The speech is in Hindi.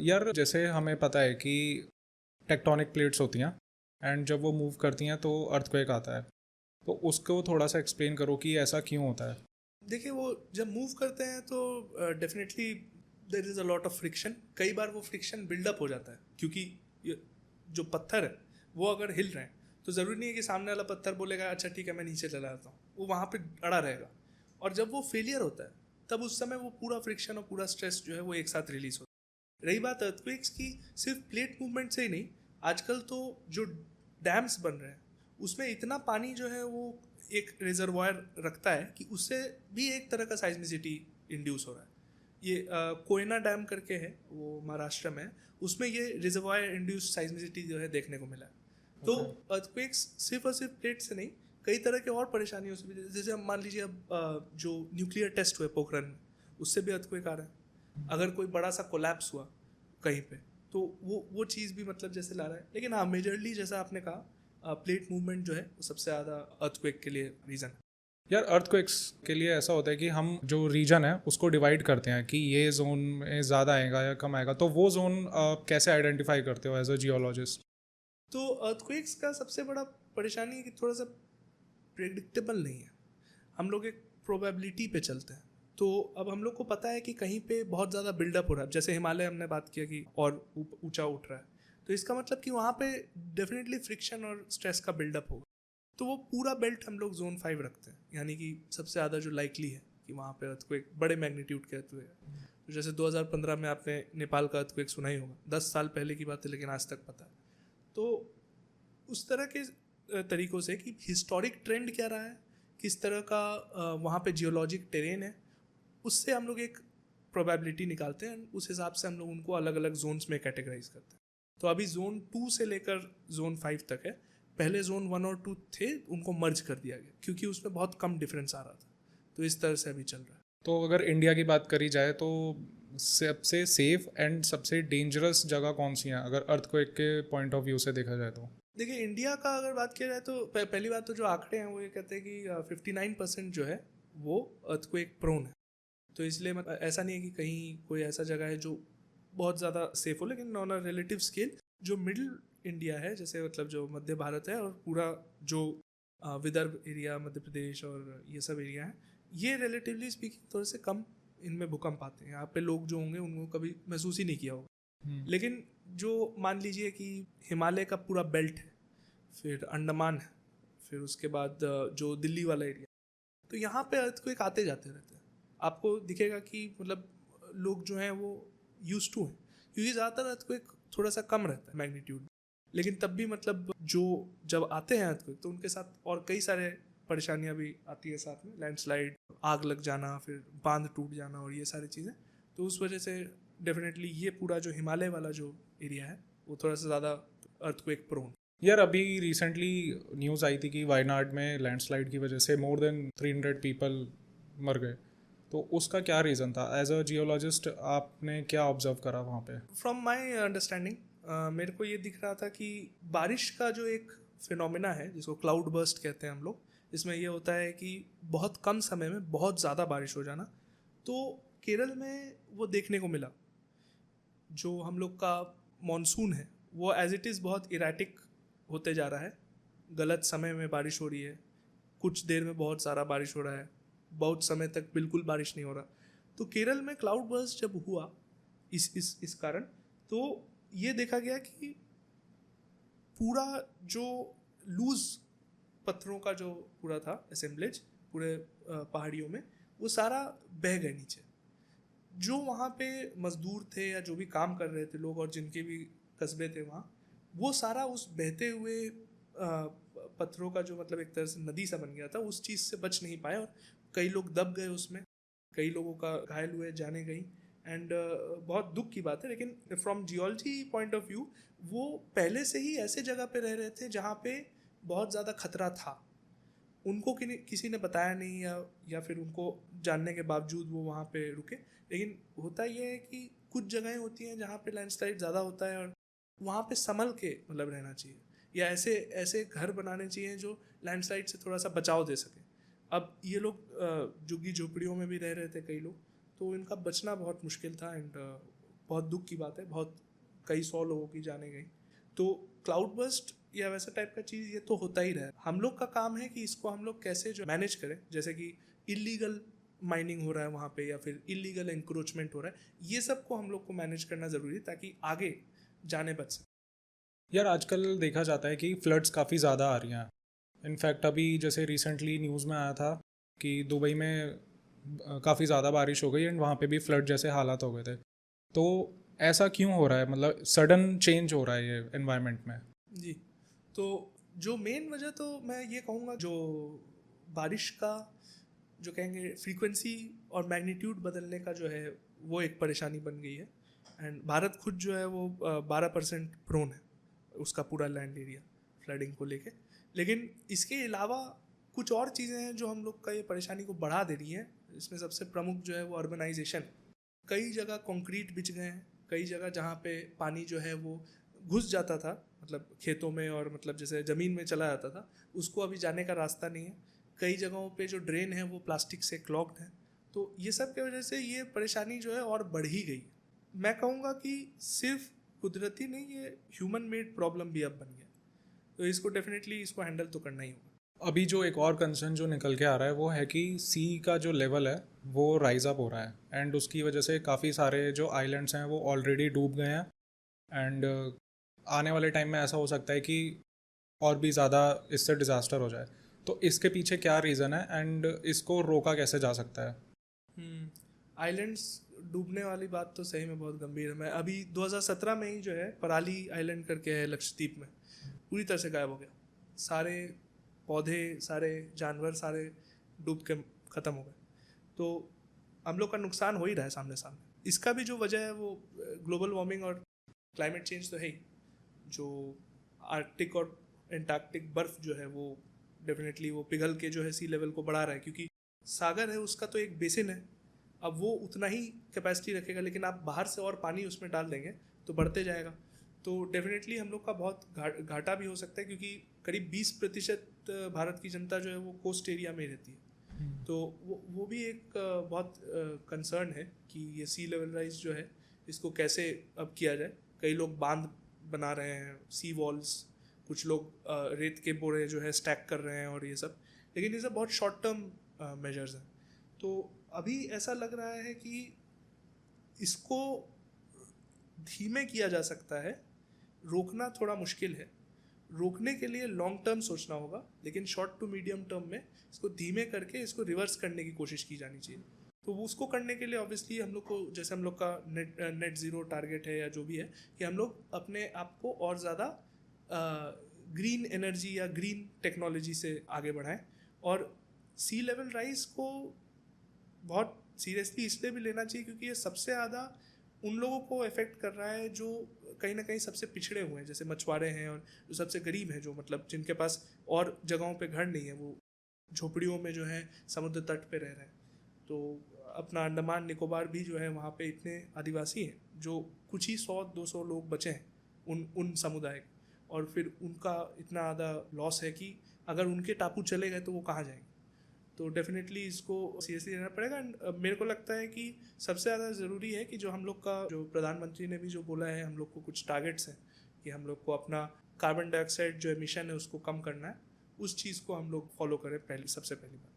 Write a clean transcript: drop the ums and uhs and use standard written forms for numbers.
यार जैसे हमें पता है कि टेक्टोनिक प्लेट्स होती हैं एंड जब वो मूव करती हैं तो अर्थक्वेक आता है। तो उसको थोड़ा सा एक्सप्लेन करो कि ऐसा क्यों होता है। देखिए, वो जब मूव करते हैं तो definitely there is a lot of friction. कई बार वो फ्रिक्शन बिल्डअप हो जाता है, क्योंकि ये जो पत्थर है वो अगर हिल रहे हैं तो ज़रूरी नहीं है कि सामने वाला पत्थर बोलेगा अच्छा ठीक है मैं नीचे चला जाता हूँ। वो वहाँ पे अड़ा रहेगा, और जब वो फेलियर होता है तब उस समय वो पूरा फ्रिक्शन और पूरा स्ट्रेस जो है वो एक साथ रिलीज होता है। रही बात अर्थक्वेक्स की, सिर्फ प्लेट मूवमेंट से ही नहीं, आजकल तो जो डैम्स बन रहे हैं उसमें इतना पानी जो है वो एक रिजर्वायर रखता है कि उससे भी एक तरह का साइज्मिसिटी इंड्यूस हो रहा है। ये कोयना डैम करके है, वो महाराष्ट्र में है। उसमें ये रिजर्वायर इंड्यूस साइज्मिसिटी जो है देखने को मिला है। तो ओके। अर्थक्वेक्स सिर्फ और सिर्फ प्लेट से नहीं, कई तरह के और परेशानियों से भी, जैसे हम मान लीजिए अब जो न्यूक्लियर टेस्ट हुए पोखरण में, उससे भी अर्थक्वेक आ रहा है। अगर कोई बड़ा सा कोलैप्स हुआ कहीं पे, तो वो चीज़ भी मतलब जैसे ला रहा है। लेकिन हाँ, मेजरली जैसा आपने कहा, प्लेट मूवमेंट जो है वो सबसे ज़्यादा अर्थक्वेक के लिए रीज़न है। यार अर्थक्वेक्स के लिए ऐसा होता है कि हम जो रीजन है उसको डिवाइड करते हैं कि ये जोन में ज़्यादा आएगा या कम आएगा, तो वो जोन कैसे आइडेंटिफाई करते हो एज अ जियोलॉजिस्ट। तो अर्थक्वेक्स का सबसे बड़ा परेशानी है कि थोड़ा सा प्रेडिक्टेबल नहीं है। हम लोग एक प्रोबेबिलिटी पे चलते हैं। तो अब हम लोग को पता है कि कहीं पे बहुत ज़्यादा बिल्डअप हो रहा है, जैसे हिमालय हमने बात किया कि और ऊंचा उठ रहा है, तो इसका मतलब कि वहाँ पे डेफिनेटली फ्रिक्शन और स्ट्रेस का बिल्डअप होगा। तो वो पूरा बेल्ट हम लोग जोन 5 रखते हैं, यानी कि सबसे ज़्यादा जो लाइकली है कि वहाँ पे अर्थक्वेक बड़े मैग्नीट्यूड के अर्थक्वेक है। तो जैसे 2015 में आपने नेपाल का अर्थक्वेक सुना ही होगा, 10 साल पहले की बात है लेकिन आज तक पता है। तो उस तरह के तरीक़ों से कि हिस्टोरिक ट्रेंड क्या रहा है, किस तरह का वहाँ पे जियोलॉजिक टेरेन है, उससे हम लोग एक प्रोबेबिलिटी निकालते हैं। उस हिसाब से हम लोग उनको अलग अलग जोन्स में कैटेगराइज करते हैं। तो अभी जोन 2 से लेकर जोन 5 तक है। पहले जोन 1 और 2 थे, उनको मर्ज कर दिया गया क्योंकि उसमें बहुत कम डिफरेंस आ रहा था। तो इस तरह से अभी चल रहा है। तो अगर इंडिया की बात करी जाए तो सबसे सेफ एंड सबसे डेंजरस जगह कौन सी है अगर अर्थक्वेक के पॉइंट ऑफ व्यू से देखा जाए तो। देखिए, इंडिया का अगर बात किया जाए तो पहली बात तो जो आंकड़े हैं वो ये कहते हैं कि 59% जो है वो अर्थक्वेक प्रोन है। तो इसलिए ऐसा नहीं है कि कहीं कोई ऐसा जगह है जो बहुत ज़्यादा सेफ हो, लेकिन ऑन अ रिलेटिव स्केल जो मिडिल इंडिया है, जैसे मतलब जो मध्य भारत है और पूरा जो विदर्भ एरिया, मध्य प्रदेश और ये सब एरिया है, ये रिलेटिवली स्पीकिंग थोड़े से कम इनमें भूकंप आते हैं। यहाँ पे लोग जो होंगे उनको कभी महसूस ही नहीं किया होगा। लेकिन जो मान लीजिए कि हिमालय का पूरा बेल्ट है, फिर अंडमान है, फिर उसके बाद जो दिल्ली वाला एरिया, तो यहाँ पे अर्थक्वेक आते जाते रहते हैं। आपको दिखेगा कि मतलब लोग जो हैं वो यूज टू हैं, क्योंकि ज़्यादातर अर्थक्वेक थोड़ा सा कम रहता है मैग्नीट्यूड। लेकिन तब भी मतलब जो जब आते हैं अर्थक्वेक तो उनके साथ और कई सारे परेशानियां भी आती है साथ में, लैंडस्लाइड, आग लग जाना, फिर बांध टूट जाना और ये सारी चीज़ें। तो उस वजह से डेफिनेटली ये पूरा जो हिमालय वाला जो एरिया है वो थोड़ा सा ज़्यादा अर्थक्वेक प्रोन। यार अभी रिसेंटली न्यूज़ आई थी कि वायनाड में लैंडस्लाइड की वजह से मोर देन 300 पीपल मर गए। तो उसका क्या रीज़न था एज अ जियोलॉजिस्ट, आपने क्या ऑब्जर्व करा वहाँ पे। फ्रॉम माई अंडरस्टैंडिंग मेरे को ये दिख रहा था कि बारिश का जो एक फिनोमिना है जिसको क्लाउड बर्स्ट कहते हैं हम लोग, इसमें ये होता है कि बहुत कम समय में बहुत ज़्यादा बारिश हो जाना। तो केरल में वो देखने को मिला। जो हम लोग का मॉनसून है वो एज इट इज़ बहुत इरेटिक होते जा रहा है। गलत समय में बारिश हो रही है, कुछ देर में बहुत सारा बारिश हो रहा है, बहुत समय तक बिल्कुल बारिश नहीं हो रहा। तो केरल में क्लाउड बर्स्ट जब हुआ इस कारण, तो ये देखा गया कि पूरा जो लूज पत्थरों का जो पूरा था असेंबलेज पूरे पहाड़ियों में, वो सारा बह गए नीचे। जो वहाँ पे मजदूर थे या जो भी काम कर रहे थे लोग और जिनके भी कस्बे थे वहाँ, वो सारा उस बहते हुए पत्थरों का जो मतलब एक तरह से नदी सा बन गया था, उस चीज़ से बच नहीं पाए और कई लोग दब गए उसमें, कई लोगों का घायल हुए, जाने गई। एंड बहुत दुख की बात है। लेकिन from geology point of view वो पहले से ही ऐसे जगह पे रह रहे थे जहाँ पे बहुत ज़्यादा खतरा था। उनको किसी ने बताया नहीं, या फिर उनको जानने के बावजूद वो वहाँ पे रुके। लेकिन होता ये है कि कुछ जगहें होती हैं जहाँ पे लैंडस्लाइड ज़्यादा होता है और वहाँ पे संभल के मतलब रहना चाहिए, या ऐसे ऐसे घर बनाने चाहिए जो लैंडस्लाइड से थोड़ा सा बचाव दे सके। अब ये लोग झुग्गी झोपड़ियों में भी रह रहे थे कई लोग, तो इनका बचना बहुत मुश्किल था। एंड बहुत दुख की बात है, बहुत कई 100 लोगों की जाने गई। तो क्लाउड बर्स्ट या वैसा टाइप का चीज़ ये तो होता ही रहा है। हम लोग का काम है कि इसको हम लोग कैसे जो मैनेज करें, जैसे कि इलीगल माइनिंग हो रहा है वहाँ पे या फिर इलीगल इंक्रोचमेंट हो रहा है, ये सब को हम लोग को मैनेज करना ज़रूरी है ताकि आगे जाने बच सके। यार आजकल देखा जाता है कि फ्लड्स काफ़ी ज़्यादा आ रही हैं। इनफैक्ट अभी जैसे रिसेंटली न्यूज़ में आया था कि दुबई में काफ़ी ज़्यादा बारिश हो गई एंड वहाँ पे भी फ्लड जैसे हालात हो गए थे। तो ऐसा क्यों हो रहा है, मतलब सडन चेंज हो रहा है ये एनवायरनमेंट में? जी, तो जो मेन वजह तो मैं ये कहूँगा, जो बारिश का जो कहेंगे फ्रीक्वेंसी और मैग्नीट्यूड बदलने का जो है वो एक परेशानी बन गई है। एंड भारत खुद जो है वो 12% प्रोन है उसका पूरा लैंड एरिया फ्लडिंग को लेके। लेकिन इसके अलावा कुछ और चीज़ें हैं जो हम लोग का ये परेशानी को बढ़ा दे रही हैं। इसमें सबसे प्रमुख जो है वो अर्बनाइजेशन। कई जगह कंक्रीट बिछ गए हैं, कई जगह जहाँ पे पानी जो है वो घुस जाता था, मतलब खेतों में और मतलब जैसे ज़मीन में चला जाता था, उसको अभी जाने का रास्ता नहीं है। कई जगहों पे जो ड्रेन है वो प्लास्टिक से क्लॉग्ड है। तो ये सब की वजह से ये परेशानी जो है और बढ़ ही गई। मैं कहूँगा कि सिर्फ कुदरती नहीं, ये ह्यूमन मेड प्रॉब्लम भी अब बन गया। तो इसको डेफिनेटली इसको हैंडल तो करना ही होगा। अभी जो एक और कंसर्न जो निकल के आ रहा है वो है कि सी का जो लेवल है वो राइज अप हो रहा है एंड उसकी वजह से काफ़ी सारे जो आइलैंड्स हैं वो ऑलरेडी डूब गए हैं एंड आने वाले टाइम में ऐसा हो सकता है कि और भी ज़्यादा इससे डिज़ास्टर हो जाए। तो इसके पीछे क्या रीज़न है एंड इसको रोका कैसे जा सकता है? आइलैंड्स डूबने वाली बात तो सही में बहुत गंभीर है। मैं अभी 2017 में ही जो है पराली आइलैंड करके है लक्षद्वीप में, पूरी तरह से गायब हो गया। सारे पौधे, सारे जानवर, सारे डूब के ख़त्म हो गए। तो हम लोग का नुकसान हो ही रहा है सामने सामने। इसका भी जो वजह है वो ग्लोबल वार्मिंग और क्लाइमेट चेंज तो है ही। जो आर्कटिक और एंटार्क्टिक बर्फ़ जो है वो डेफिनेटली वो पिघल के जो है सी लेवल को बढ़ा रहा है, क्योंकि सागर है उसका तो एक बेसिन है। अब वो उतना ही कैपेसिटी रखेगा, लेकिन आप बाहर से और पानी उसमें डाल देंगे तो बढ़ते जाएगा। तो डेफिनेटली हम लोग का बहुत घाटा भी हो सकता है, क्योंकि करीब 20% भारत की जनता जो है वो कोस्ट एरिया में रहती है। तो वो भी एक बहुत कंसर्न है कि ये सी लेवल राइज जो है इसको कैसे अब किया जाए। कई लोग बांध बना रहे हैं, सी वॉल्स, कुछ लोग रेत के बोरे जो है स्टैक कर रहे हैं और ये सब, लेकिन ये सब बहुत शॉर्ट टर्म मेजर्स हैं। तो अभी ऐसा लग रहा है कि इसको धीमे किया जा सकता है, रोकना थोड़ा मुश्किल है। रोकने के लिए लॉन्ग टर्म सोचना होगा, लेकिन शॉर्ट टू मीडियम टर्म में इसको धीमे करके इसको रिवर्स करने की कोशिश की जानी चाहिए। तो उसको करने के लिए ऑब्वियसली हम लोग को, जैसे हम लोग का नेट ज़ीरो टारगेट है या जो भी है, कि हम लोग अपने आप को और ज़्यादा ग्रीन एनर्जी या ग्रीन टेक्नोलॉजी से आगे बढ़ाएं। और सी लेवल राइज को बहुत सीरियसली इसलिए भी लेना चाहिए क्योंकि ये सबसे ज़्यादा उन लोगों को अफेक्ट कर रहा है जो कहीं ना कहीं सबसे पिछड़े हुए हैं, जैसे मछुआरे हैं और जो सबसे गरीब हैं, जो मतलब जिनके पास और जगहों पे घर नहीं है, वो झोपड़ियों में जो है समुद्र तट पे रह रहे हैं। तो अपना अंडमान निकोबार भी जो है वहाँ पे इतने आदिवासी हैं, जो कुछ ही 100-200 लोग बचे हैं उन समुदाय के, और फिर उनका इतना ज़्यादा लॉस है कि अगर उनके टापू चले गए तो वो कहाँ जाएंगे। तो डेफिनेटली इसको सीरियसली लेना पड़ेगा। एंड मेरे को लगता है कि सबसे ज़्यादा ज़रूरी है कि जो हम लोग का, जो प्रधानमंत्री ने भी जो बोला है, हम लोग को कुछ टारगेट्स हैं कि हम लोग को अपना कार्बन डाइऑक्साइड जो एमिशन है उसको कम करना है, उस चीज़ को हम लोग फॉलो करें सबसे पहली बात।